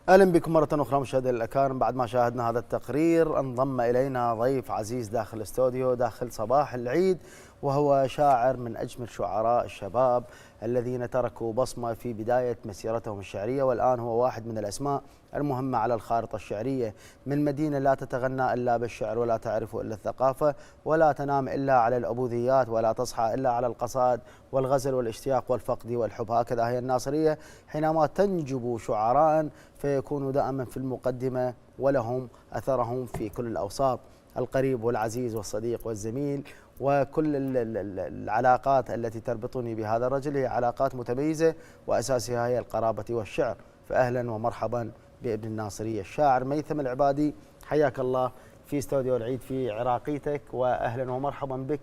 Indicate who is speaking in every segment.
Speaker 1: اهلا بكم مره اخرى مشاهدينا الاكارم. بعد ما شاهدنا هذا التقرير انضم الينا ضيف عزيز داخل الاستوديو داخل صباح العيد، وهو شاعر من اجمل شعراء الشباب الذين تركوا بصمه في بدايه مسيرتهم الشعريه، والان هو واحد من الاسماء المهمه على الخارطه الشعريه، من مدينه لا تتغنى الا بالشعر ولا تعرف الا الثقافه، ولا تنام الا على الابوذيات ولا تصحى الا على القصائد والغزل والاشتياق والفقد والحب. هكذا هي الناصريه حينما تنجب شعراء فيكونوا دائما في المقدمة ولهم أثرهم في كل الأوساط، القريب والعزيز والصديق والزميل، وكل العلاقات التي تربطني بهذا الرجل هي علاقات متميزة وأساسها هي القرابة والشعر. فأهلا ومرحبا بابن الناصرية الشاعر ميثم العبادي، حياك الله في استوديو العيد في عراقيتك، وأهلا ومرحبا بك،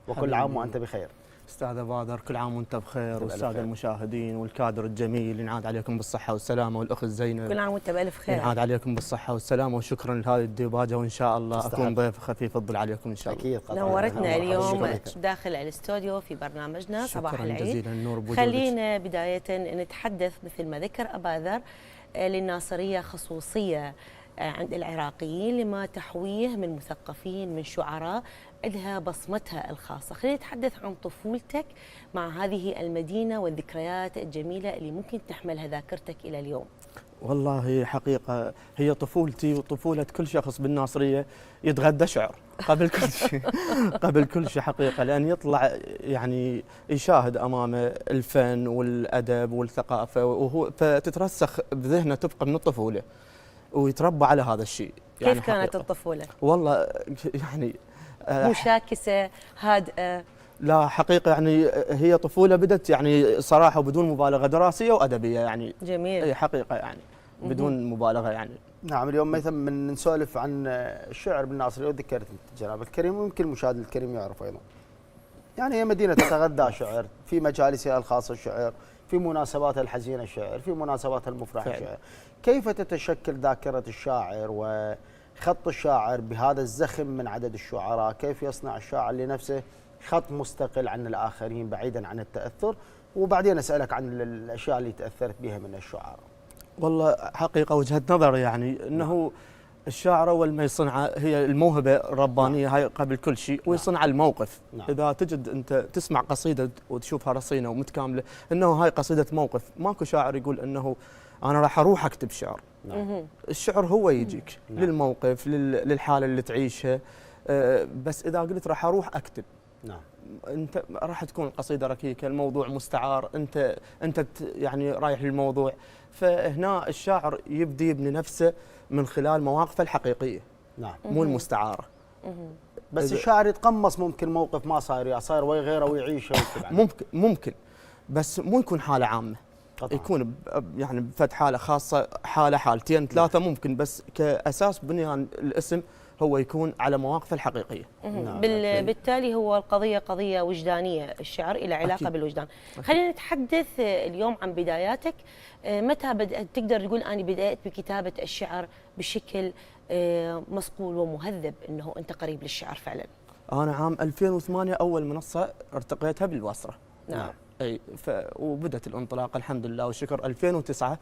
Speaker 1: وكل عام وأنت بخير.
Speaker 2: استاذ بادر، كل عام وانت بخير، والساده المشاهدين والكادر الجميل ينعاد عليكم بالصحه والسلامه، والاخت زينب
Speaker 3: كل عام وانت بالف خير،
Speaker 2: ينعاد عليكم بالصحه والسلامه، وشكرا لهذه الديباجه، وان شاء الله اكون ضيف خفيف الظل عليكم ان شاء الله.
Speaker 1: اكيد
Speaker 3: نورتنا اليوم داخل الاستوديو في برنامجنا صباح العيد.
Speaker 2: جزيلا النور بوجودك.
Speaker 3: خلينا بدايه نتحدث مثل ما ذكر اباذر للناصريه خصوصيه عند العراقيين لما تحويه من مثقفين من شعراء لها بصمتها الخاصة. خلينا نتحدث عن طفولتك مع هذه المدينة والذكريات الجميلة اللي ممكن تحملها ذاكرتك إلى اليوم.
Speaker 2: والله حقيقة هي طفولتي وطفولة كل شخص بالناصرية يتغدى شعر قبل كل شيء قبل كل شيء حقيقة، لأن يطلع يعني يشاهد أمامه الفن والأدب والثقافة، وهو فتترسخ بذهنه تبقى من الطفولة ويتربى على هذا الشيء.
Speaker 3: يعني كيف كانت الطفولة؟
Speaker 2: والله يعني
Speaker 3: مشاكسة هادئة؟
Speaker 2: لا حقيقة يعني هي طفولة بدت يعني صراحة وبدون مبالغة دراسية وأدبية يعني.
Speaker 3: جميل.
Speaker 2: أي حقيقة يعني بدون مبالغة يعني.
Speaker 1: نعم، اليوم ميثم من نسولف عن الشعر بالناصرية، وذكرت جناب الكريم ويمكن المشاهد الكريم يعرف أيضا. يعني هي مدينة تتغذى شعر، في مجالسها الخاصة الشعر، في مناسباتها الحزينة الشعر، في مناسباتها المفرحة الشعر. كيف تتشكل ذاكرة الشاعر وخط الشاعر بهذا الزخم من عدد الشعراء؟ كيف يصنع الشاعر لنفسه خط مستقل عن الآخرين بعيدا عن التأثر؟ وبعدين أسألك عن الأشياء اللي تأثرت بها من الشعراء.
Speaker 2: والله حقيقة وجهة نظر يعني أنه الشاعر أول ما يصنع هي الموهبة الربانية هاي قبل كل شيء، ويصنع الموقف. إذا تجد أنت تسمع قصيدة وتشوفها رصينة ومتكاملة أنه هاي قصيدة موقف، ماكو شاعر يقول أنه أنا راح أروح أكتب شعر. الشعر هو يجيك للموقف، للحالة اللي تعيشها. بس إذا قلت راح أروح أكتب، انت راح تكون قصيده ركيكه، الموضوع مستعار، انت يعني رايح للموضوع. فهنا الشاعر يبني نفسه من خلال مواقفه الحقيقيه، مو المستعاره.
Speaker 1: بس الشاعر يتقمص ممكن موقف ما صاير، يا صاير وي غيره ويعيشه.
Speaker 2: ممكن بس مو يكون حاله عامه قطعا. يكون يعني بفد حاله خاصه، حاله حالتين ثلاثه ممكن، بس كاساس بنيان الاسم هو يكون على مواقفه الحقيقيه.
Speaker 3: بالتالي هو القضيه قضيه وجدانيه، الشعر الى علاقه أكيد. بالوجدان. خلينا نتحدث اليوم عن بداياتك. متى بدأت تقدر تقول انا بدأت بكتابه الشعر بشكل مصقول ومهذب، انه انت قريب للشعر فعلا؟
Speaker 2: انا عام 2008 اول منصه ارتقيتها بالبصره.
Speaker 3: نعم.
Speaker 2: اي وبدت الانطلاقه الحمد لله والشكر. 2009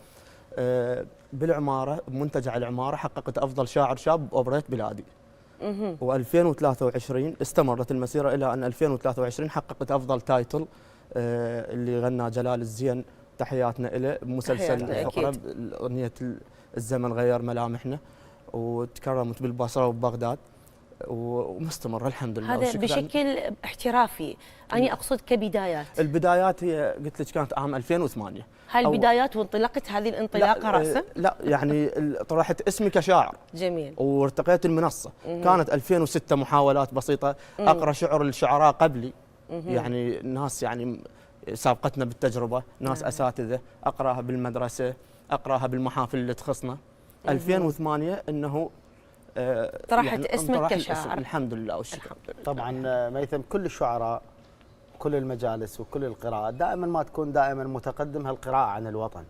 Speaker 2: بالعماره بمنتجع العماره حققت افضل شاعر شاب باوبريت بلادي. و2023 استمرت المسيره الى ان 2023 حققت افضل تايتل اللي غنى جلال الزين، تحياتنا له، بمسلسل الفقره اغنيه الزمن غير ملامحنا، وتكرمت بالبصره وببغداد ومستمر الحمد لله.
Speaker 3: هذا بشكل احترافي، أنا أقصد كبدايات.
Speaker 2: البدايات هي قلت لك كانت عام 2008.
Speaker 3: هاي البدايات وانطلقت هذه الانطلاقة رأسا؟
Speaker 2: لا يعني طرحت اسمي كشاعر.
Speaker 3: جميل.
Speaker 2: وارتقيت المنصة. كانت 2006 محاولات بسيطة أقرأ شعر الشعراء قبلي. يعني ناس يعني سابقتنا بالتجربة، ناس أساتذة، أقرأها بالمدرسة، أقرأها بالمحافل اللي تخصنا. 2008 إنه
Speaker 3: طرحت يعني اسمك كشاعر.
Speaker 2: الحمد لله والشكر.
Speaker 1: طبعا ميثم كل الشعراء كل المجالس وكل القراءات دائما ما تكون دائما متقدم هالقراءة عن الوطن،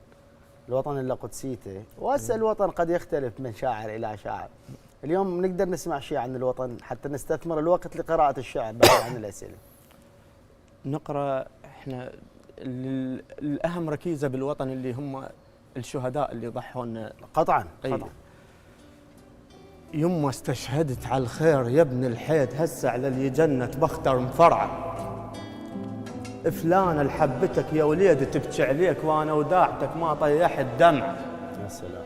Speaker 1: الوطن اللي قدسيته، وهسه الوطن قد يختلف من شاعر إلى شاعر. اليوم نقدر نسمع شيء عن الوطن حتى نستثمر الوقت لقراءة الشعر بعد عن الأسئلة.
Speaker 2: نقرأ احنا الأهم ركيزة بالوطن اللي هم الشهداء اللي ضحون
Speaker 1: قطعا.
Speaker 2: يما استشهدت على الخير يا ابن الحيد، هسه على اللي جنة بختر مفرعه. فلانة لحبتك يا وليدي تبكي عليك وانا وداعتك ما طيحت دمعه.
Speaker 1: يا سلام.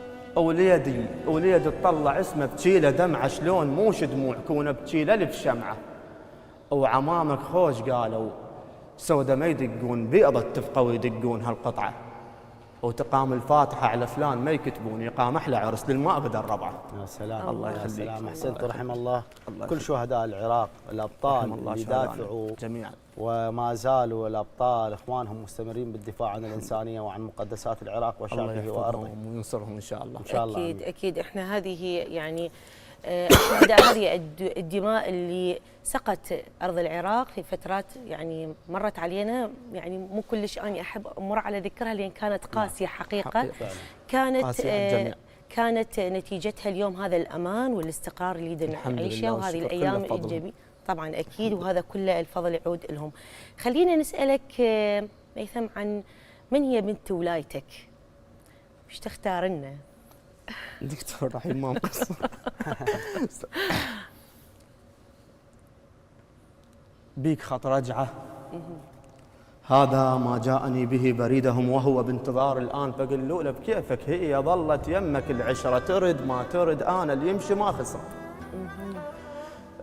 Speaker 2: وليدي تطلع اسمه بتشيله دمعه، شلون موش دموع كونه بتشيله الف شمعه. وعمامك خوش قالوا سودا ما يدقون، بيضة تفقى ويدقون هالقطعه. وتقام الفاتحه على فلان ما يكتبون، يقام احلى عرس للما ابدا ربعه.
Speaker 1: يا سلام.
Speaker 2: الله
Speaker 1: يا
Speaker 2: يخليك.
Speaker 1: سلام. احسنت. رحم الله
Speaker 2: الله
Speaker 1: كل شهداء العراق، الابطال اللي دافعوا
Speaker 2: جميعا،
Speaker 1: وما زالوا الابطال اخوانهم مستمرين بالدفاع عن الانسانيه وعن مقدسات العراق وشعبه وارضه.
Speaker 2: وينصرهم ان شاء الله.
Speaker 1: ان شاء الله.
Speaker 3: اكيد احنا هذه يعني الشهداء هذه الدماء اللي سقت ارض العراق في فترات يعني مرت علينا، يعني مو كلش اني احب امر على ذكرها لان كانت قاسيه حقيقه. كانت نتيجتها اليوم هذا الامان والاستقرار اللي نعيشه وهذه الايام الجميله طبعا اكيد، وهذا كله الفضل يعود لهم. خلينا نسالك ميثم عن من هي بنت ولايتك؟ وش تختار لنا؟
Speaker 2: دكتور رحيم ما مقصر. بيك خط رجعه، هذا ما جاءني به بريدهم وهو بانتظار الآن. فقلوا له بكيفك هي ظلت يمك العشرة، ترد ما ترد أنا اللي يمشي ما خسر.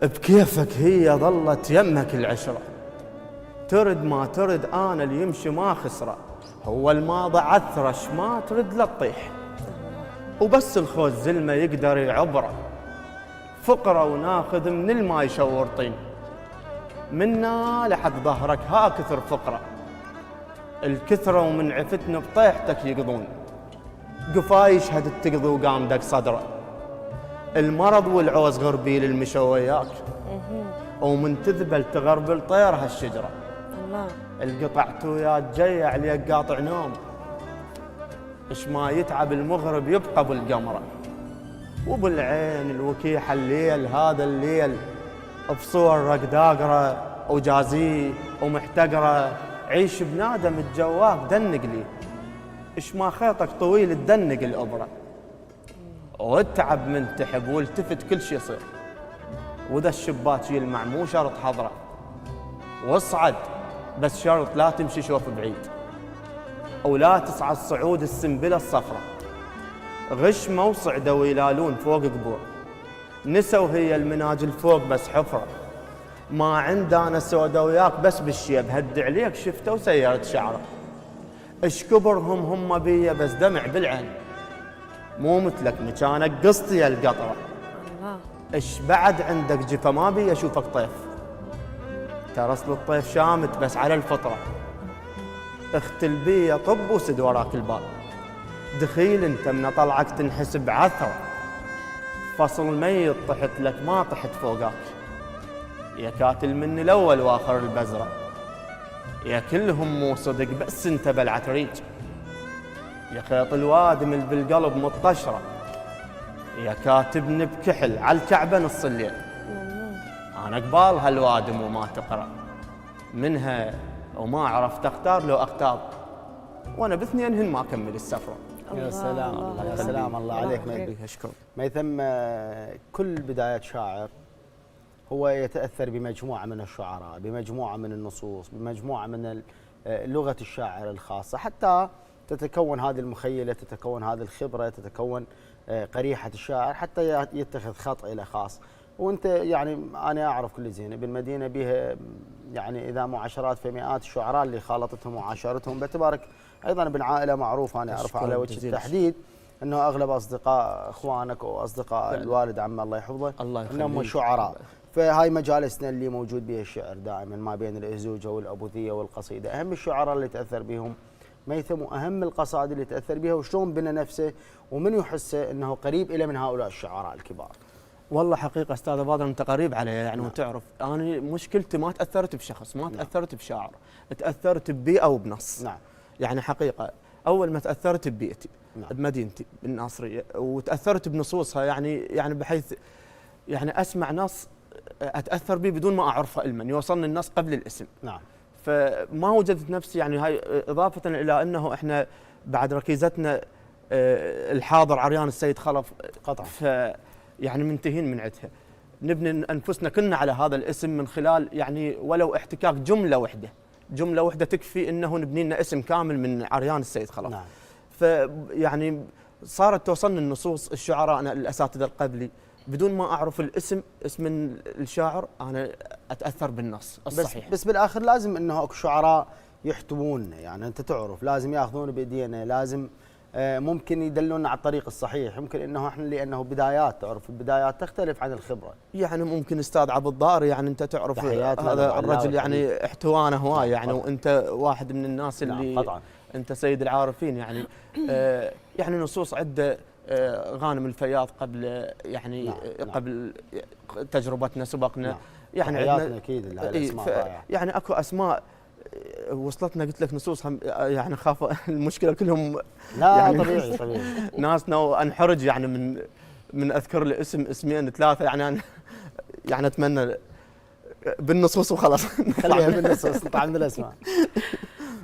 Speaker 2: بكيفك هي ظلت يمك العشرة، ترد ما ترد أنا اللي يمشي ما خسره. هو الماضي عثرش ما ترد لا تطيح، وبس الخوز زلمه يقدر يعبره. فقره وناخذ من الماء يشور طين، منا لحد ظهرك ها كثر فقره. الكثره ومن عفتنا بطيحتك يقضون، قفا يشهد التقضي وقام دق صدره. المرض والعوز غربيل المشى وياك، ومن تذبل تغربل طير هالشجره.
Speaker 3: الله.
Speaker 2: القطع تويات جايه عليك قاطع نوم، اش ما يتعب المغرب يبقى بالقمره. وبالعين الوكيحه الليل هذا الليل، بصورك داقره وجازيه ومحتقره. عيش بنادم الجواك دنق لي، اش ما خيطك طويل تدنق الابره. واتعب من تحب والتفت كل شي يصير، وذا الشباك يلمع مو شرط حضره. واصعد بس شرط لا تمشي شوف بعيد، ولا تصعد صعود السنبله الصفراء. غش موصعده ويلالون فوق قبور، نسوا هي المناجل فوق بس حفره. ما عندنا سودا وياك بس بالشيب، هد عليك شفته وسيرت شعره. اش كبرهم هم بيا بس دمع بالعين، مو مثلك مكانك قسطي يا القطره.
Speaker 3: الله.
Speaker 2: اش بعد عندك جفا ما بي اشوفك طيف، ترسل الطيف شامت بس على الفطره. اختل بيا طب وسد وراك الباب، دخيل انت من طلعك تنحسب عثره. فصل ميت طحت لك ما طحت فوقاك، يا كاتل مني الاول واخر البزره. يا كلهم مو صدق بس انت بالعتريج، يا خيط الوادم اللي بالقلب مطشره. يا كاتبني بكحل على الكعبه نص الليل، انا قبال هالوادم وما تقرا منها وما عرفت اختار لو اختار، وانا باثنينهن ما اكمل السفره.
Speaker 1: يا سلام. الله يا سلام. الله عليك
Speaker 2: اشكرك.
Speaker 1: ميثم. كل بداية شاعر هو يتأثر بمجموعة من الشعراء، بمجموعة من النصوص، بمجموعة من لغة الشاعر الخاصة، حتى تتكون هذه المخيلة، تتكون هذه الخبرة، تتكون قريحة الشاعر، حتى يتخذ خط إلى خاص. وانت يعني انا اعرف كل زين بالمدينه بها يعني اذا مو عشرات في مئات الشعراء اللي خالطتهم وعاشرتهم، باعتبارك ايضا ابن عائله معروف انا اعرفه على وجه التحديد، انه اغلب اصدقاء اخوانك واصدقاء الوالد عمه الله يحفظه انهم شعراء. فهاي مجالسنا اللي موجود بها الشعر دائما ما بين الازوجه والابوذيه والقصيده. اهم الشعراء اللي تاثر بهم ميثم، واهم القصائد اللي تاثر بها، وشلون بنى نفسه ومن يحسه انه قريب الى من هؤلاء الشعراء الكبار؟
Speaker 2: والله حقيقه استاذ بادر انت قريب علي يعني. وتعرف انا مشكلتي ما تاثرت بشخص، ما تاثرت بشاعر، تاثرت ببيئه وبنص. يعني حقيقه اول ما تاثرت ببيئتي بمدينتي بالناصريه، وتاثرت بنصوصها يعني بحيث يعني اسمع نص اتاثر به بدون ما اعرفه علما، يوصلني النص قبل الاسم. فما وجدت نفسي يعني هاي اضافه الى انه احنا بعد ركيزتنا الحاضر عريان السيد خلف
Speaker 1: قطعا.
Speaker 2: يعني منتهين من عندها. نبني انفسنا كلنا على هذا الاسم من خلال يعني ولو احتكاك جمله واحده تكفي انه نبني لنا اسم كامل من عريان السيد خلف.
Speaker 1: نعم.
Speaker 2: فيعني صارت توصلني النصوص الشعراء أنا الاساتذه القبلي بدون ما اعرف اسم الشاعر انا اتاثر بالنص الصحيح.
Speaker 1: بس بالاخر لازم انه اكو شعراء يحتوون، يعني انت تعرف لازم ياخذون بايدينا، لازم ممكن يدلونا على الطريق الصحيح، يمكن انه احنا لانه بدايات، تعرف البدايات تختلف عن الخبره.
Speaker 2: يعني ممكن استاذ عبد الضار، يعني انت تعرف هذا الرجل يعني احتوانا هواي يعني، وانت واحد من الناس اللي
Speaker 1: نعم طبعا.
Speaker 2: انت سيد العارفين يعني. يعني نصوص عده غانم الفياض قبل يعني
Speaker 1: نعم.
Speaker 2: قبل تجربتنا سبقنا.
Speaker 1: نعم.
Speaker 2: يعني عندنا
Speaker 1: اكيد الاسماء
Speaker 2: يعني اكو اسماء وصلتنا قلت لك نصوصها يعني خاف المشكله كلهم
Speaker 1: لا
Speaker 2: يعني
Speaker 1: طبيعي
Speaker 2: ناسنا، وانحرج يعني من اذكر الاسم اسمين ثلاثه يعني أنا يعني اتمنى بالنصوص وخلاص.
Speaker 1: خليها بالنصوص نطلع من الاسماء.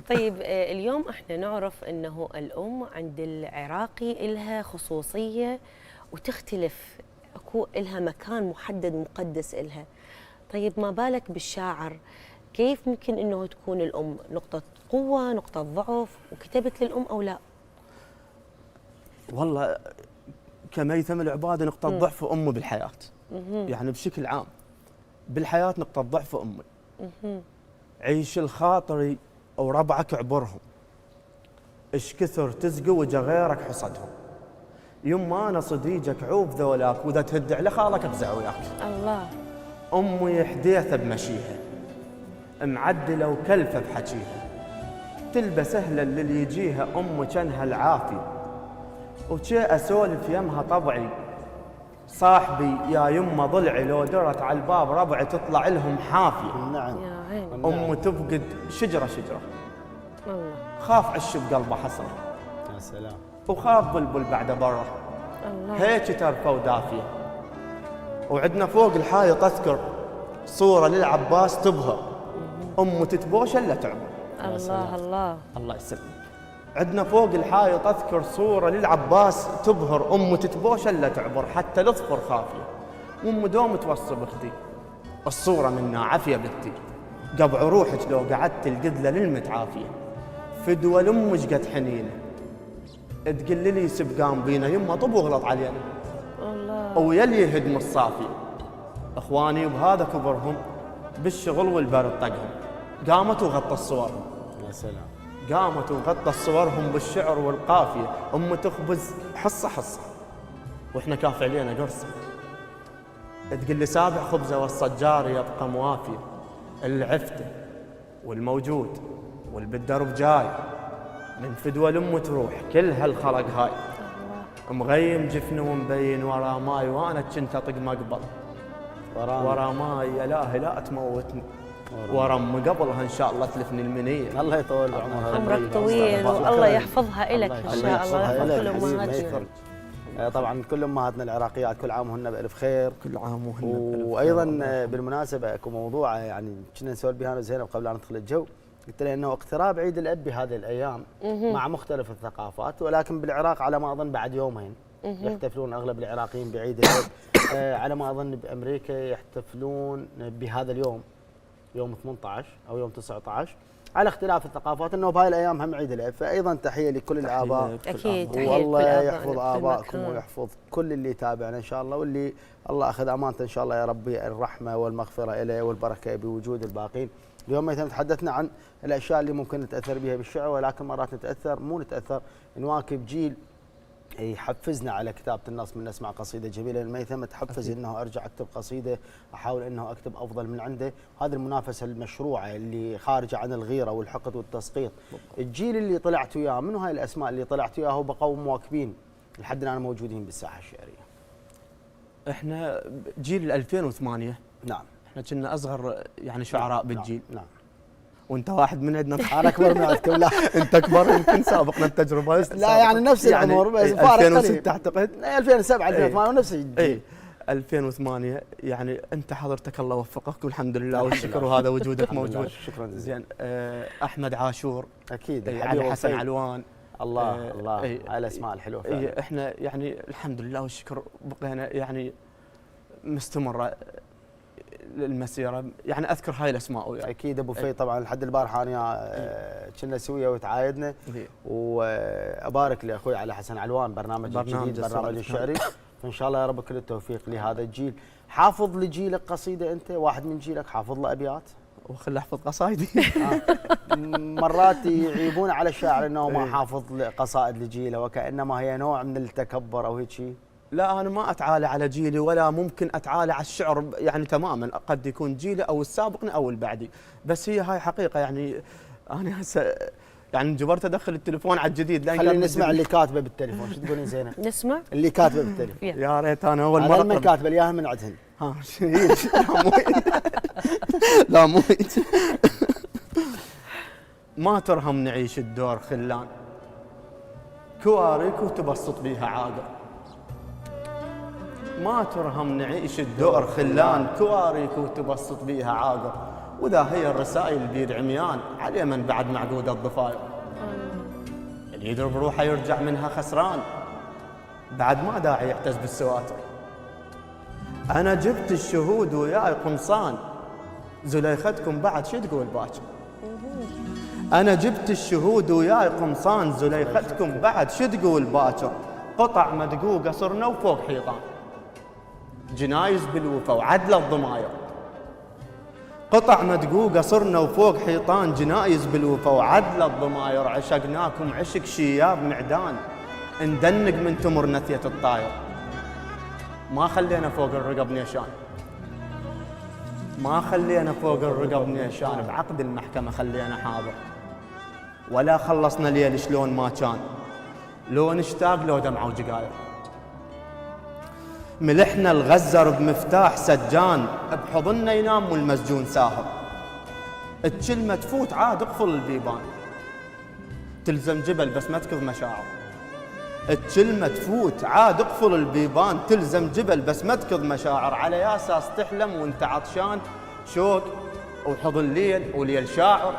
Speaker 3: طيب اليوم احنا نعرف انه الام عند العراقي لها خصوصيه وتختلف، اكو لها مكان محدد مقدس لها. طيب ما بالك بالشاعر، كيف ممكن انه تكون الام نقطه قوه نقطه ضعف وكتبت للام او لا؟
Speaker 2: والله كميثم العباده نقطه ضعف امي بالحياه، يعني بشكل عام بالحياه نقطه ضعف امي. عيش الخاطري وربعك عبرهم، ايش كثر تسقى وجا غيرك حصدهم، يما انا صديجك عوب ذولاك، واذا تهد على خالك افزع وياك.
Speaker 3: الله.
Speaker 2: امي حديثه بمشيها، معدله وكلفه بحكيها، تلبس اهلا للي يجيها امي كانها العافي، وشي اسولف يمها طبعي صاحبي يا يما ضلعي، لو درت على الباب ربعي تطلع لهم حافيه.
Speaker 1: نعم.
Speaker 3: يا عين.
Speaker 2: امي تفقد شجره
Speaker 3: الله.
Speaker 2: خاف عش بقلبه حسره،
Speaker 1: يا سلام.
Speaker 2: وخاف بلبل بعد بره،
Speaker 3: الله.
Speaker 2: هيك ترفه ودافيه. وعندنا فوق الحائط اذكر صوره للعباس تبهر، امه تتبوش الا تعبر.
Speaker 3: الله الله
Speaker 2: الله يسلمك. عندنا فوق الحائط اذكر صوره للعباس تبهر، امه تتبوش الا تعبر، حتى الاظفر خافيه، وامه دوم توصي باختي، الصوره منا عافيه بنتي، قبع روحك لو قعدت القدله للمتعافيه، فدوى لامك قد حنينه، تقول لي سبقان بينا يما طب واغلط علينا.
Speaker 3: الله.
Speaker 2: ويلي يهدم الصافي، اخواني وبهذا كبرهم بالشغل والبرد طقهم، قامت وغطى صورهم.
Speaker 1: يا سلام.
Speaker 2: قامت وغطى صورهم بالشعر والقافيه، ام تخبز حصه حصه واحنا كافي علينا قرصه، تقول لي سابع خبزه والصجار يبقى موافيه، العفته والموجود والبالدرب جاي، من فدوى الام تروح كل هالخلق هاي، مغيم جفنه ومبين ورا ماي، وانا كنت اطق مقبل ورا ماي، يا الهي لا تموتني، ورا ام قبلها ان شاء الله تلفني المنيه.
Speaker 1: الله يطول بعمرها.
Speaker 3: عمرك طويل والله يحفظها لك ان شاء الله، يحفظ كل امهاتنا.
Speaker 1: طبعا كل امهاتنا العراقيات كل عام وهن بالف خير.
Speaker 2: كل عام وهن
Speaker 1: وايضا بالمناسبه اكو موضوع يعني كنا نسولف به انا وزينب قبل ان ندخل الجو، قلت له انه اقتراب عيد الاب بهذه الايام مع مختلف الثقافات، ولكن بالعراق على ما اظن بعد يومين يحتفلون اغلب العراقيين بعيد الاب. على ما اظن بامريكا يحتفلون بهذا اليوم يوم 18 او يوم 19 على اختلاف الثقافات، انه بهاي الايام هم عيد الاب. فايضا تحيه لكل الاباء،
Speaker 3: اكيد
Speaker 1: والله يحفظ ابائكم ويحفظ كل اللي يتابعنا ان شاء الله، واللي الله اخذ امانته ان شاء الله يا ربي الرحمه والمغفره اليه والبركه بوجود الباقين. اليوم مثلا تحدثنا عن الاشياء اللي ممكن نتاثر بها بالشعر، ولكن مرات نتاثر نواكب جيل يحفزنا على كتابه النص. من نسمع قصيده جميله للميثم تحفز انه ارجع اكتب قصيده، احاول انه اكتب افضل من عنده. هذه المنافسه المشروعه اللي خارجه عن الغيره والحقد والتسقيط. الجيل اللي طلعت وياه، منو هاي الاسماء اللي طلعت وياه وبقوا مواكبين لحد الان موجودين بالساحه الشعريه؟
Speaker 2: احنا جيل 2008.
Speaker 1: نعم.
Speaker 2: احنا كنا اصغر يعني شعراء بالجيل.
Speaker 1: نعم.
Speaker 2: وانت واحد من عندنا.
Speaker 1: انا اكبر من عندكم. لا
Speaker 2: انت اكبر، يمكن سابقنا التجربه.
Speaker 1: لا يعني نفس العمر بس فارق
Speaker 2: 2006 اعتقد.
Speaker 1: 2007 2008 ونفس الجيل.
Speaker 2: اي 2008 يعني انت حضرتك الله وفقك والحمد لله والشكر، وهذا وجودك موجود.
Speaker 1: شكرا
Speaker 2: زين. احمد عاشور
Speaker 1: اكيد،
Speaker 2: علي حسن علوان،
Speaker 1: الله الله على الاسماء الحلوه فعلا.
Speaker 2: احنا يعني الحمد لله والشكر بقينا يعني مستمره المسيره، يعني اذكر هاي الاسماء وياك.
Speaker 1: اكيد ابو في طبعا لحد البارحه انا كنا سويه وتعايدنا، وابارك لاخوي على حسن علوان برنامج الجديد، برنامج الشعري، فان شاء الله يا رب كل التوفيق لهذا الجيل. حافظ لجيلك قصيده انت، واحد من جيلك حافظ له ابيات؟
Speaker 2: وخل احفظ قصايدي.
Speaker 1: مرات يعيبون على الشاعر انه ما حافظ قصائد لجيله، وكانما هي نوع من التكبر او هيك شيء.
Speaker 2: لا انا ما اتعالى على جيلي ولا ممكن اتعالى على الشعر يعني تماما، قد يكون جيلي او السابقني او البعدي، بس هي هاي حقيقه. يعني انا هسه يعني انجبرت ادخل التليفون على الجديد.
Speaker 1: خلينا نسمع اللي كاتبه بالتليفون. شو تقولين زينب؟
Speaker 3: نسمع
Speaker 1: اللي كاتبه بالتليفون.
Speaker 2: يا ريت انا اول مره.
Speaker 1: من كاتبه لي اياها من عندهن.
Speaker 2: ها لا مو ما ترهم نعيش الدور خلان، كواريك وتبسط بيها عاقر. ما ترهم نعيش الدور خلان، كواريك وتبسط بيها عاقر. وذا هي الرسائل بيد عميان، على من بعد معقود الضفاير. اللي يضرب روحه يرجع منها خسران، بعد ما داعي يعتز بالسواتر. أنا جبت الشهود وياي قمصان، زليختكم بعد شو تقول باكر؟ أنا جبت الشهود وياي قمصان، زليختكم بعد شو تقول باكر؟ قطع مدقوقة صرنا وفوق حيطان، جنايز بالوفا وعدل الضماير. قطع مدقوقة صرنا وفوق حيطان، جنايز بالوفا وعدل الضماير. عشقناكم عشق شياب معدان، ندنق من تمر نثية الطاير. ما خلينا فوق الرقب نيشان، ما خلينا فوق الرقب نيشان. بعقد المحكمة خلينا حاضر، ولا خلصنا ليل شلون ما كان. لو نشتاق لو دمعة وجقاير. ملحنا الغزر بمفتاح سجان، بحضننا ينام والمسجون ساهر. الكلمة تفوت عاد اقفل البيبان، تلزم جبل بس ما تكظ مشاعر. الكلمة تفوت عاد اقفل البيبان، تلزم جبل بس ما تكظ مشاعر. على يا اساس تحلم وانت عطشان، شوق وحضن ليل وليل شاعر.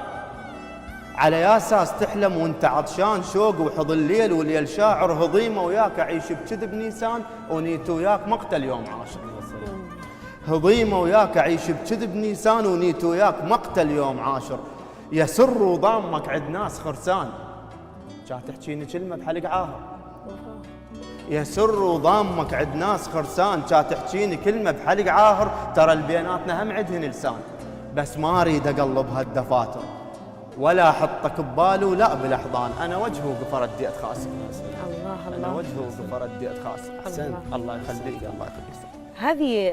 Speaker 2: على يا اساس تحلم وانت عطشان، شوق وحضن ليل وليل شاعر. هضيمه وياك اعيش بكذب نيسان، ونيت وياك مقتل يوم عاشر. هضيمه وياك اعيش بكذب نيسان، ونيت وياك مقتل يوم عاشر. يسر وضامك عد ناس خرسان، جا تحكيني كلمه بحلق عاهر. يسر وضامك عد ناس خرسان، جا تحكيني كلمه بحلق عاهر. ترى البيناتنا هم عدهن لسان، بس ما اريد اقلب هالدفاتر، ولا احطك ببالي ولا بالاحضان. انا وجهه وقفر الديت خاسر.
Speaker 3: الله الله.
Speaker 2: انا وجهه وقفر الديت خاسر.
Speaker 1: احسنت.
Speaker 2: الله يخليك. الله يخليك.
Speaker 3: هذه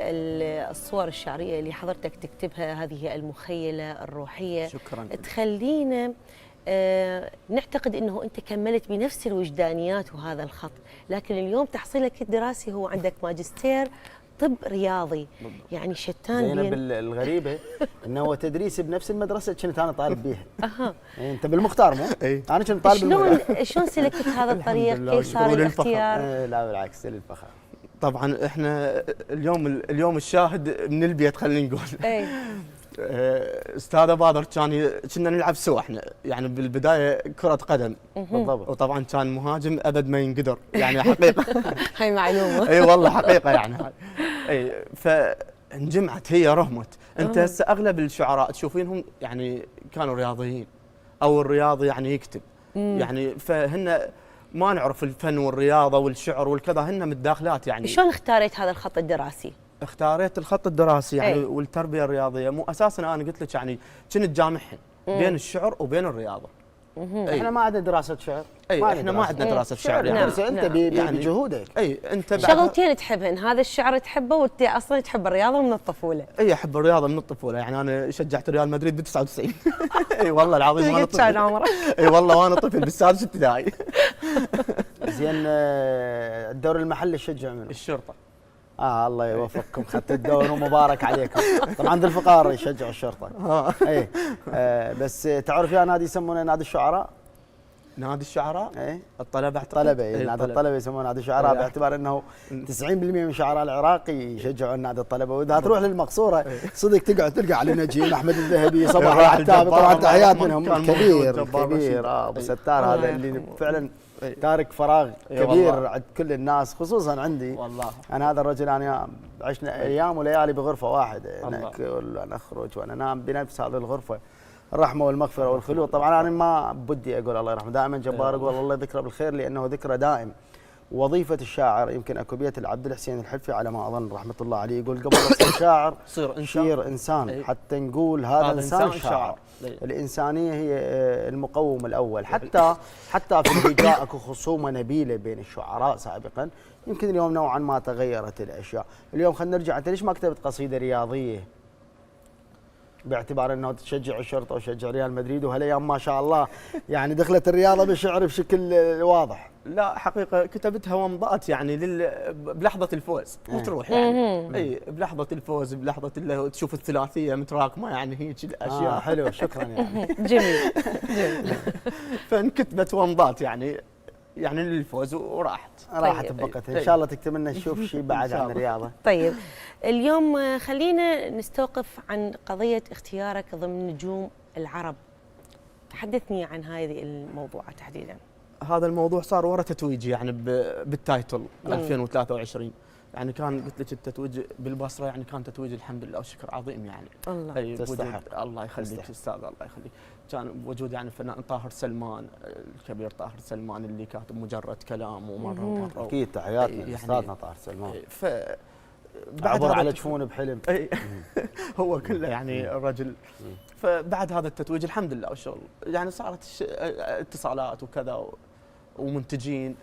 Speaker 3: الصور الشعريه اللي حضرتك تكتبها، هذه المخيله الروحيه،
Speaker 2: شكرا.
Speaker 3: تخلينا نعتقد انه انت كملت بنفس الوجدانيات وهذا الخط، لكن اليوم تحصيلك الدراسي هو عندك ماجستير طب رياضي. يعني شتان
Speaker 1: زينب
Speaker 3: بين
Speaker 1: الغريبه انه هو تدريسي بنفس المدرسه كنت انا طالب بيها. يعني انت بالمختار مو؟ انا كنت طالب
Speaker 3: شلون سلكت هذا الطريق؟ كيف صار الاختيار؟
Speaker 1: لا بالعكس للفخر.
Speaker 2: طبعا احنا اليوم الشاهد من البيت خلينا نقول. استاذ بادر كنا نلعب سوا احنا، يعني بالبدايه كره قدم.
Speaker 1: بالضبط.
Speaker 2: وطبعا كان مهاجم ابد ما ينقدر، يعني حقيقه.
Speaker 3: هاي معلومه.
Speaker 2: اي والله حقيقه يعني هاي. اي فانجمعت هي رهمت. انت هسه اغلب الشعراء تشوفينهم يعني كانوا رياضيين، او الرياضي يعني يكتب. يعني فهن ما نعرف الفن والرياضه والشعر والكذا، هن متداخلات. يعني
Speaker 3: شلون اختاريت هذا الخط الدراسي؟
Speaker 2: اختاريت الخط الدراسي يعني والتربيه الرياضيه. مو اساسا انا قلت لك يعني كنت جامعهن بين الشعر وبين الرياضه.
Speaker 1: احنا ما عندنا دراسه شعر.
Speaker 2: احنا ما عندنا دراسه شعر.
Speaker 1: يعني بس انت بجهودك.
Speaker 2: انت
Speaker 3: شغلتين تحبهن، هذا الشعر تحبه وانت اصلا تحب الرياضه من الطفوله.
Speaker 2: احب الرياضه من الطفوله. يعني انا شجعت ريال مدريد ب 99. والله العظيم وانا
Speaker 3: طفل. عمرك؟
Speaker 2: والله وانا طفل بالسادس ابتدائي.
Speaker 1: زين الدوري المحلي تشجع منه؟
Speaker 2: الشرطه.
Speaker 1: الله يوفقكم، خدت الدوري ومبارك عليكم. طبعا ذي الفقار يشجعوا الشرطه. بس تعرف يا نادي يسمونه نادي الشعراء؟
Speaker 2: نادي الشعراء؟
Speaker 1: ايه
Speaker 2: الطلبه اعتقد؟
Speaker 1: الطلبه، إيه نادي الطلبه يسمونه نادي الشعراء، باعتبار انه 90% من الشعراء العراقي يشجعون نادي الطلبه. واذا تروح للمقصوره صدق تقعد تلقى علي نجيب، احمد الذهبي، صباح العتابي، طبعا تحيات منهم. كبير ابو ستار هذا اللي فعلا تارك فراغ كبير عند كل الناس، خصوصا عندي
Speaker 2: والله.
Speaker 1: انا هذا الرجل، انا عشنا ايام وليالي بغرفه واحده، ناكل ونخرج وننام بنفس هذه الغرفه. الرحمه والمغفره والخلود. طبعا انا ما بدي اقول الله يرحمه، دائما جبار اقول الله يذكره بالخير لانه ذكرى دائم. وظيفه الشاعر يمكن اكو بيت العبد الحسين الحلفي على ما اظن رحمه الله عليه يقول قبل لا تصير شاعر صير انسان حتى نقول هذا انسان شاعر. الانسانيه هي المقوم الاول. حتى في الهجاء اكو خصومه نبيله بين الشعراء سابقا، يمكن اليوم نوعا ما تغيرت الاشياء. اليوم خلينا نرجع، انت ليش ما كتبت قصيده رياضيه؟ باعتبار انه تشجع الشرطه وتشجع ريال مدريد وهالايام ما شاء الله يعني دخلت الرياضه بالشعر بشكل واضح.
Speaker 2: لا حقيقه كتبتها ومضات يعني بلحظه الفوز وتروح يعني. اي بلحظه الفوز، بلحظه اللي تشوف الثلاثيه متراكمه يعني هيك الاشياء.
Speaker 1: حلو شكرا يعني.
Speaker 3: جميل.
Speaker 2: فانكتبت ومضات يعني للفوز وراحت.
Speaker 1: راحت بقت. ان شاء الله تكتب لنا نشوف شيء بعد عن الرياضه.
Speaker 3: طيب اليوم خلينا نستوقف عن قضيه اختيارك ضمن نجوم العرب. تحدثني عن هذه الموضوع تحديدا.
Speaker 2: هذا الموضوع صار ورا تتويجي يعني بالتايتل 2023 يعني. كان قلت لك التتويج بالبصره يعني كان تتويج الحمد لله وشكر عظيم يعني.
Speaker 1: الله تستحق.
Speaker 2: الله يخليك استاذ، الله يخليك. كان بوجود يعني الفنان طاهر سلمان الكبير، طاهر سلمان اللي كاتب مجرد كلام ومره
Speaker 1: اكيد تحياتنا يعني لاستاذنا طاهر سلمان.
Speaker 2: بعد
Speaker 1: عبر على جفون بحلم.
Speaker 2: هو كله يعني الرجل. فبعد هذا التتويج الحمد لله والشغل يعني صارت اتصالات وكذا ومنتجين،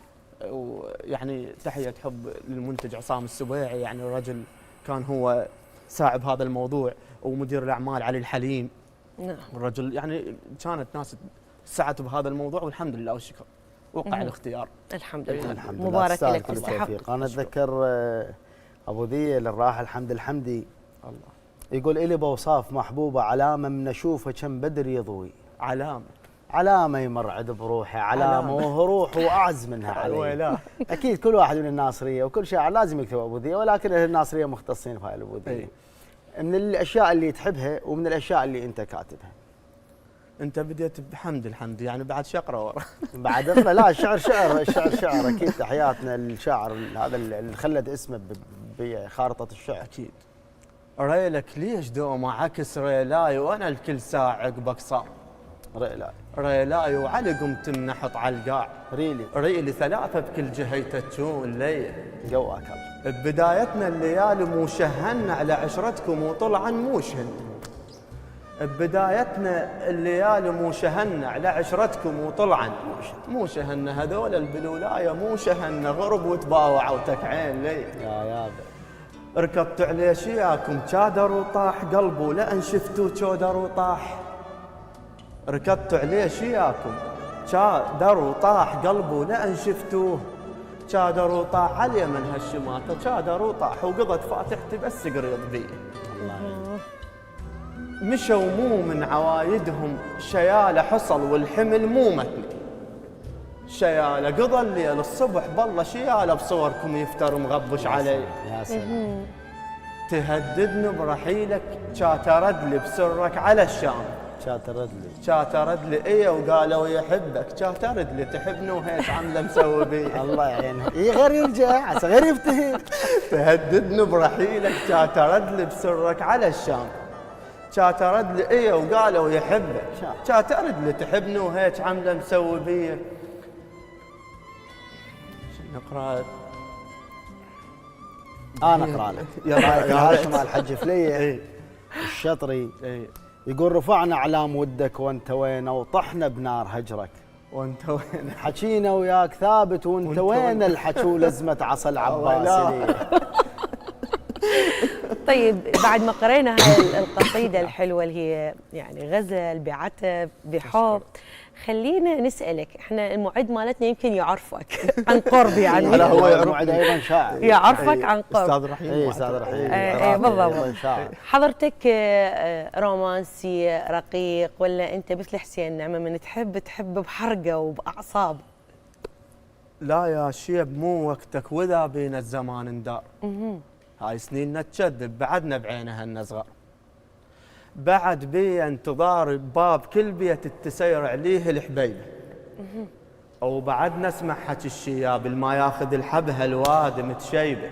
Speaker 2: ويعني تحيه حب للمنتج عصام السبيعي يعني. الرجل كان هو ساعد هذا الموضوع، ومدير الاعمال علي الحليم.
Speaker 3: نعم.
Speaker 2: الرجل يعني كانت ناس ساعدوا بهذا الموضوع والحمد لله والشكر وقع الاختيار.
Speaker 3: الحمد لله. مبارك لك تستحق.
Speaker 1: انا اتذكر ابو ذي للراحل حمد الحمدي الله يقول الي بوصاف محبوبه علامه من اشوفه كم بدر يضوي. علامه يمرعد بروحي، علامه وهو روح واعز منها علي. اكيد كل واحد من الناصريه وكل شاعر لازم يكتب ابو ذي، ولكن اهل الناصريه مختصين بهاي الابو ذي. من الاشياء اللي تحبها ومن الاشياء اللي انت كاتبها.
Speaker 2: انت بديت بحمد الحمد يعني بعد شقره ورا.
Speaker 1: بعد اقرا. لا الشعر شعر اكيد. تحياتنا للشاعر هذا اللي خلد اسمه بخارطه الشعر.
Speaker 2: اكيد. ريلك ليش دوم عكس ريلاي وانا الكل ساعه عقبك صار. ريلاي وعلقم تمنحط على القاع. ريلي ثلاثه بكل جهه يتجون لي.
Speaker 1: جواك
Speaker 2: ببدايتنا الليالي مو شهن على عشرتكم وطلعا مو شهن. ببدايتنا الليالي مو شهن على عشرتكم وطلعا مو شهن. هذول البلولايه مو شهن غرب وتباوع وتكعين لي.
Speaker 1: يا يابا
Speaker 2: ركبت عليه شياكم شادر وطاح قلبه لأن شفتوا شودر وطاح. ركبت عليه شياكم شادر وطاح قلبه لأن شفتوه. شادر وطاح علي من هالشماته شادر وطاح وقضت فاتحتي بس قريض بيه. مشوا مو من عوايدهم شياله حصل والحمل مو متني. شياله قضى الليل الصبح بالله شياله بصوركم يفتر مغبش علي.
Speaker 1: يا سلام.
Speaker 2: تهددني برحيلك شاترد لي بسرك على الشام. شاترد لي ايه وقالوا يحبك. شاترد لي تحبني وهيك عمله مسوي بيه.
Speaker 1: الله يعينه. غير يرجع غير يفتهم.
Speaker 2: تهددني برحيلك شاترد لي بسرك على الشام. شاترد لي ايه وقالوا يحبك. شاترد لي تحبني وهيك عمله مسوي بيه. نقرأ.
Speaker 1: انا اقرا لك. يا مال الحج فليه الشطري يقول رفعنا اعلام ودك وانت وين وطحنا بنار هجرك.
Speaker 2: وانت وين
Speaker 1: حكينا وياك ثابت وانت وين الحكو لزمه عصا العباس.
Speaker 3: طيب بعد ما قرينا هاي القصيده الحلوه اللي هي يعني غزل بعتب بحب، خلينا نسألك، احنا المعد مالتنا يمكن يعرفك عن قرب يعني.
Speaker 1: هلا هو المعد ايضا شاعر،
Speaker 3: يعرفك عن قرب.
Speaker 2: استاذ رحيم.
Speaker 1: استاذ رحيم.
Speaker 3: بالضبط.
Speaker 1: شاعر.
Speaker 3: حضرتك رومانسي رقيق ولا انت مثل حسين نعمة من تحب بحرقة وبأعصاب؟
Speaker 2: لا يا شيب مو وقتك، واذا بين الزمان ندار. هاي سنيننا تكذب، بعدنا بعينها النصغر. بعد بي انتظار باب كل بيت التسير عليه الحبيبه. وبعد نسمع حكي الشياب الما ياخذ الحبه الواد متشيبه.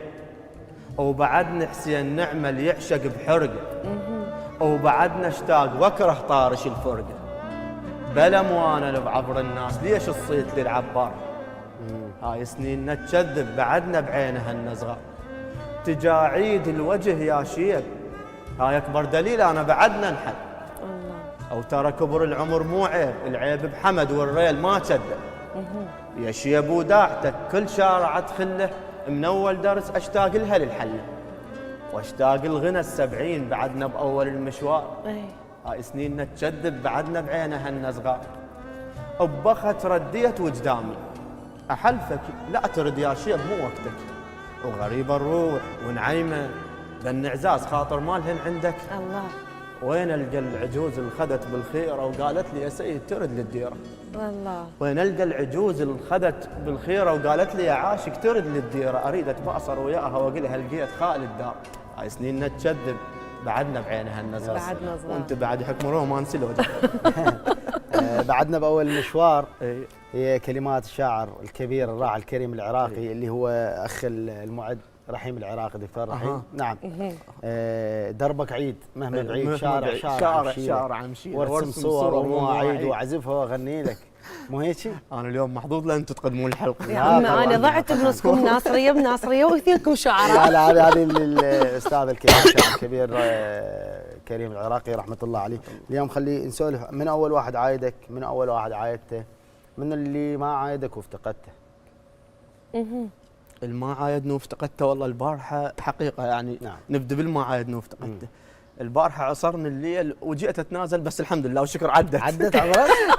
Speaker 2: وبعدنا حسين نعمه اللي يعشق بحرقه. وبعدنا اشتاق واكره طارش الفرقه. بلا موانا بعبر الناس ليش الصيت للعبار. هاي سنيننا تكذب، بعدنا بعينها النصغر. تجاعيد الوجه يا شيب، هاي اكبر دليل انا بعدنا نحل. او ترى كبر العمر مو عيب، العيب بحمد والريل ما كذب. يا شيب وداعتك كل شارع ادخله، من اول درس اشتاق لها للحله. واشتاق الغنى ال70 بعدنا باول المشوار. هاي سنيننا تكذب، بعدنا بعينها النصغار. ببخت رديت وجدامي، احلفك لا ترد يا شيب مو وقتك. وغريبه الروح ونعيمه بالنعزاز خاطر مالهن عندك.
Speaker 3: الله.
Speaker 2: وين القى العجوز اللي خذت بالخيره وقالت لي يا سيد ترد للديره.
Speaker 3: والله.
Speaker 2: وين القى العجوز اللي خذت بالخيره وقالت لي يا عاشق ترد للديره. اريد اتباصر وياها واقولها لقيت خال الدار. هاي سنيننا تكذب، بعدنا بعينها النزار.
Speaker 3: بعدنا صغار.
Speaker 2: وانت بعد حكم رومانسي لو
Speaker 1: بعدنا باول المشوار. هي كلمات الشاعر الكبير الراعي الكريم العراقي اللي هو اخ المعد رحيم العراقي، دكتور رحيم. نعم. دربك عيد مهما بعيد، شارع
Speaker 2: شارع امشي
Speaker 1: وارسم صور ومواعيد واعزفها واغني لك. مو هيك؟
Speaker 2: انا اليوم محظوظ لان انتم تقدمون الحلقه.
Speaker 3: يا عم انا ضعت بنصكم، ناصريه بناصريه واثنينكم شعراء.
Speaker 1: لا هذه الاستاذ الكريم الشاعر الكبير كريم العراقي رحمه الله عليه. اليوم خلي نسولف من اول واحد عايدك، من اول واحد عايدته، من اللي ما عايدك وافتقدته.
Speaker 2: الما عايدنا وافتقدته والله البارحه حقيقه يعني. نعم. نبدا بالما عايدنا وافتقدته. البارحه عصرنا الليل وجيت اتنازل بس الحمد لله والشكر عدت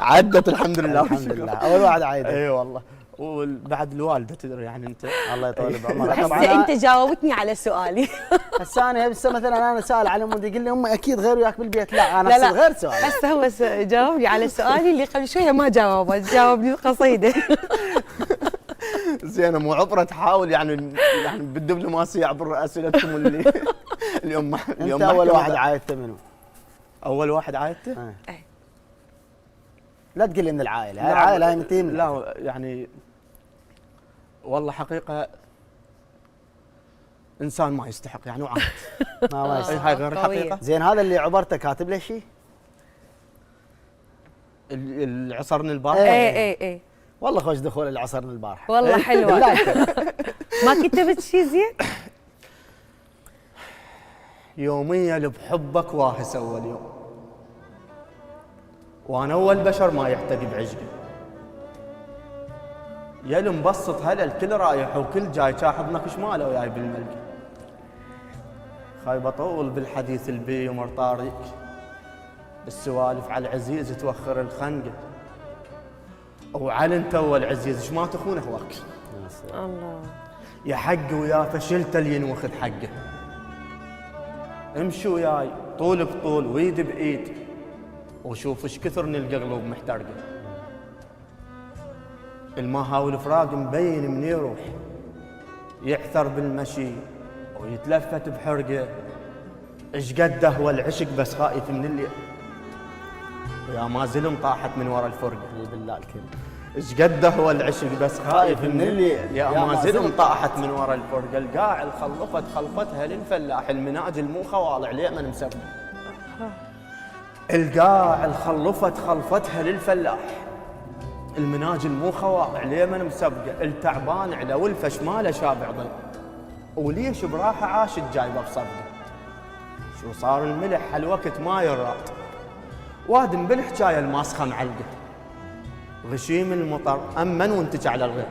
Speaker 2: عدت الحمد لله
Speaker 1: الحمد لله. اول واحد عايدك.
Speaker 2: اي والله. وبعد الوالده تدري يعني انت
Speaker 1: الله يطول بعمرك.
Speaker 3: هسه انت جاوبتني على سؤالي.
Speaker 1: هسه انا هسه مثلا انا سال على مودي يقول لي امي اكيد غير وياك بالبيت. لا انا لا غير سؤال.
Speaker 3: هسه هو جاوبني على سؤالي اللي قبل شويه ما جاوبني قصيده.
Speaker 2: زين مو عبره تحاول يعني بالدبلوماسيه عبر اسئلتكم اللي اليوم
Speaker 1: انت اول واحد عايدته منو؟
Speaker 2: اول واحد عايدته؟
Speaker 1: لا تقول لي من العائله، هاي العائله هاي 200.
Speaker 2: لا يعني والله حقيقه انسان ما يستحق يعني وعاد.
Speaker 1: ما يستحق.
Speaker 2: هاي غير الحقيقه.
Speaker 1: زين هذا اللي عبرته كاتب له شيء؟
Speaker 2: العصرن البارحه.
Speaker 3: اي
Speaker 1: والله خوش دخول العصرن البارحه.
Speaker 3: والله حلوه. ما كتبت شيء زين؟
Speaker 2: يوميا اللي بحبك واهس اول يوم، وانا اول بشر ما يعتقي بعشقه. يا المبسط هلا الكل رايح وكل جاي شاحضنك شماله وياي بالملقى. خايب اطول بالحديث البي ومر طاريك، السوالف على العزيز توخر الخنقه. وعلى انت والعزيز ايش ما تخونه هواك.
Speaker 3: الله.
Speaker 2: يا حق ويا فشلت اللي ينوخذ حقه. امشي وياي طول بطول وايد بايد، وشوف ايش كثر نلقى قلوب محترقه. الماها والفراق مبين من يروح، يعثر بالمشي ويتلفت بحرقه. ايش قده هو العشق بس خايف من اللي يا ما زلم طاحت من ورا الفرقه.
Speaker 1: بالله الكريم.
Speaker 2: ايش قده هو العشق بس خايف من اللي يا ما زلم طاحت من ورا الفرقه. القاع خلفتها للفلاح، المناجل مو خوالع اليمن مسبب. القاع خلفتها للفلاح، المناجل مو خوالع اليمن مسبقه. التعبان على ولفه شماله شابع ضيق، وليش براحه عاشت جايبه بصبقه. شو صار الملح هالوقت ما يراط، وادم بالحجايه الماسخه معلقه. غشيم المطر امن وانتج على الغيط،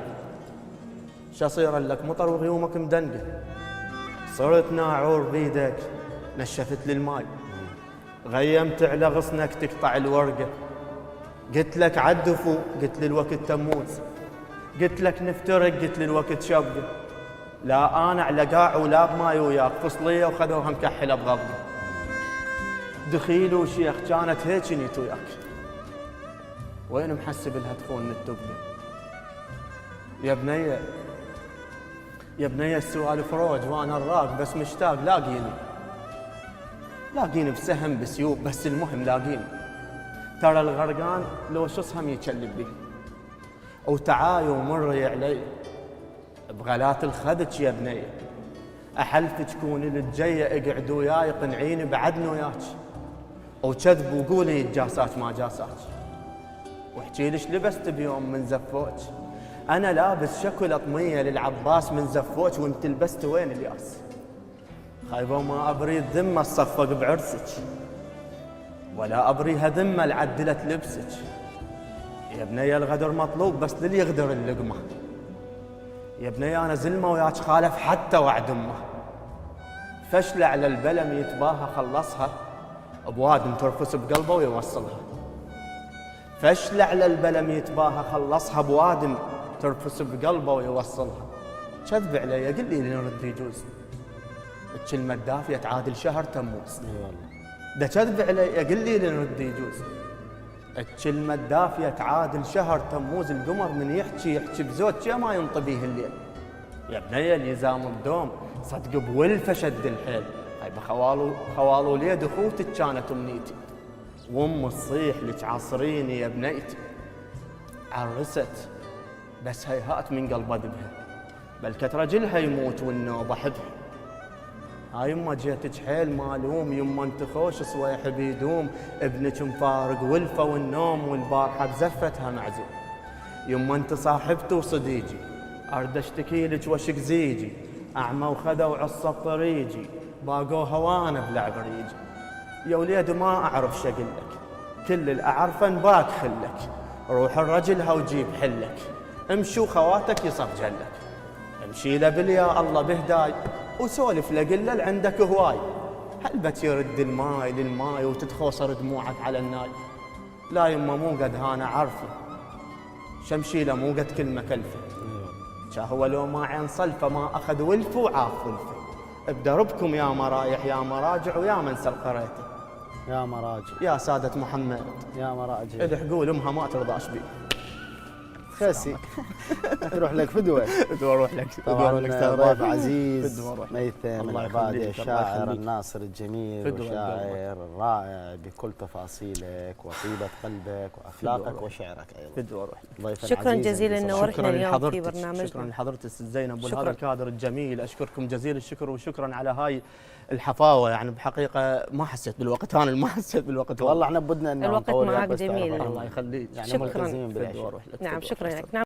Speaker 2: شصير لك مطر وغيومك مدنقه. صرت ناعور بيدك نشفت للماي، غيمت على غصنك تقطع الورقه. قلت لك عدفوا، قلت لي الوقت تموت. قلت لك نفترق، قلت لي الوقت شبقه. لا انا على قاع ولا بماي وياك، فصليه وخذوها مكحله بغضي. دخيل وشيخ كانت هيك نيت وياك، وين محسب لها تخون التبقى؟ يا بنيه يا بنيه السوالف روج وانا الراق، بس مشتاق لاقيني بسهم بسيوب، بس المهم لاقيني. ترى الغرقان لو شصهم يكلب بي، وتعاي ومري علي بغلات الخدج يا بنيه. احلف تكون الجيه اقعد وياي قنعيني بعدن وياك، وكذب وقولي جاساك ما جاساك. واحكي ليش لبست بيوم من زفوك؟ انا لابس شكل طميه للعباس من زفوك، وانت لبست وين الياس؟ خايبه ما ابري الذمه تصفق بعرسك، ولا ابريها ذمه لعدلت لبسك. يا بنيه الغدر مطلوب بس للي يغدر اللقمه. يا بنيه انا زلمه وياك خالف حتى وعد امه. فشله على البلم يتباهى خلصها، بوادم ترفس بقلبه ويوصلها. فشله على البلم يتباهى خلصها، بوادم ترفس بقلبه ويوصلها. كذب علي قل لي نرد يجوز، الكلمه الدافيه تعادل شهر تموز.
Speaker 1: اي والله
Speaker 2: ده كذب علي قل لي نرد يجوز، الكلمه الدافيه تعادل شهر تموز. القمر من يحكي بزوج ما ينطبيه الليل. يا بنيه اليزام بدوم صدق بولفه شد الحيل. هاي خوالو ليد اخوتك كانت امنيتي، وام تصيح لك عصريني يا بنيتي. عرست بس هيهات من قلب ذبها، بل كترجلها يموت والنوبه حبها. هاي يما جيتك حيل مالوم، يما انت خوش صويح بيدوم. ابنك مفارق ولفه والنوم، والبارحه بزفتها معزوم. يما انت صاحبتي وصديجي، ارد اشتكي لك وشك زيجي. اعمى وخذوا عصا بطريجي، باقوا هوانا بلعب ريجي. يا وليد ما اعرف شقلك، كل الاعرفه نباك خلك. روح الرجلها وجيب حلك، امشي وخواتك يصف جلك. امشي له باليا الله بهداي، وسولف لقلل عندك هواي. هلبت يرد الماي للماي وتتخوصر دموعك على الناي. لا يما مو قد هانا عرفي، شمشيله مو قد كلمه كلفه. هو لو ما عين صلفه ما اخذ ولفه وعاف ولفه. بدربكم يا مرايح يا مراجع ويا منسى القريته.
Speaker 1: يا مراجع
Speaker 2: يا ساده محمد
Speaker 1: يا مراجع
Speaker 2: الحقوا لامها ما ترضاش بي.
Speaker 1: خسي تروح لك فدوه.
Speaker 2: فدوه اروح لك.
Speaker 1: طبعا ضيف عزيز ميثم العبادي، الشاعر الناصر الجميل والشاعر الرائع بكل تفاصيلك وطيبه قلبك واخلاقك وشعرك ايضا.
Speaker 2: فدوه اروح لك.
Speaker 3: شكرا جزيلا نورتنا اليوم في برنامجنا.
Speaker 2: شكرا لحضرتك الست زينب وهذا الكادر الجميل. اشكركم جزيل الشكر، وشكرا على هاي الحفاوه. يعني بحقيقه ما حسيت بالوقت، انا ما حسيت بالوقت
Speaker 1: والله احنا بدنا ان
Speaker 3: الوقت معك جميل.
Speaker 2: الله يخليك.
Speaker 1: يعني
Speaker 3: شكرا.
Speaker 1: ملتزمين بالاشياء.
Speaker 3: نعم شكرا لك. نعم.